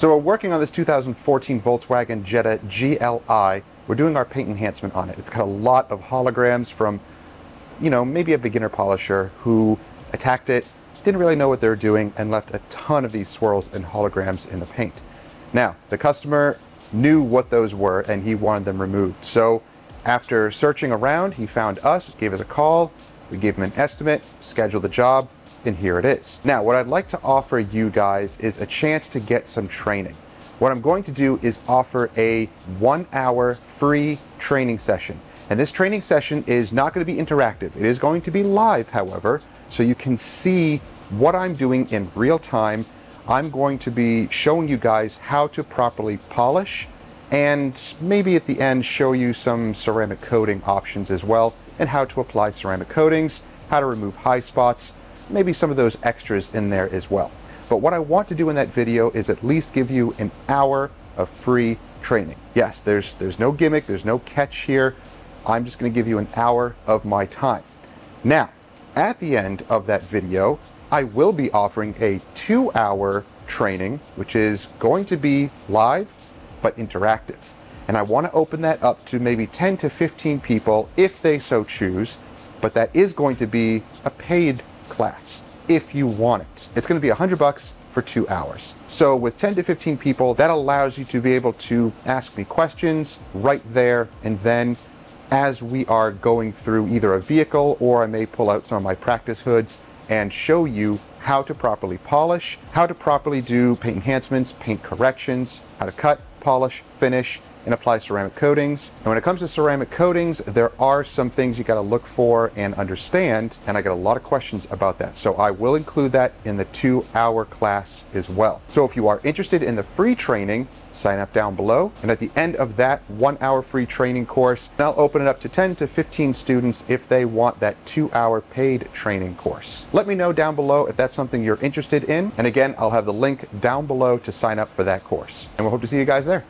So we're working on this 2014 Volkswagen Jetta GLI. We're doing our paint enhancement on it. It's got a lot of holograms from, maybe a beginner polisher who attacked it, didn't really know what they were doing, and left a ton of these swirls and holograms in the paint. Now, the customer knew what those were and he wanted them removed. So after searching around, he found us, gave us a call, we gave him an estimate, scheduled the job, and here it is. Now, what I'd like to offer you guys is a chance to get some training. What I'm going to do is offer a 1-hour free training session. And this training session is not going to be interactive. It is going to be live, however, so you can see what I'm doing in real time. I'm going to be showing you guys how to properly polish and maybe at the end show you some ceramic coating options as well, and how to apply ceramic coatings, how to remove high spots, maybe some of those extras in there as well. But what I want to do in that video is at least give you an hour of free training. Yes, there's no gimmick, there's no catch here. I'm just going to give you an hour of my time. Now, at the end of that video, I will be offering a 2-hour training, which is going to be live but interactive. And I want to open that up to maybe 10 to 15 people if they so choose, but that is going to be a paid class if you want it. It's going to be $100 for 2 hours. So with 10 to 15 people, that allows you to be able to ask me questions right there and then as we are going through either a vehicle, or I may pull out some of my practice hoods and show you how to properly polish, how to properly do paint enhancements, paint corrections, how to cut, polish, finish, and apply ceramic coatings. And when it comes to ceramic coatings, there are some things you got to look for and understand, and I get a lot of questions about that. So I will include that in the 2-hour class as well. So if you are interested in the free training, sign up down below. And at the end of that 1-hour free training course, I'll open it up to 10 to 15 students if they want that 2-hour paid training course. Let me know down below if that's something you're interested in. And again, I'll have the link down below to sign up for that course. And we'll hope to see you guys there.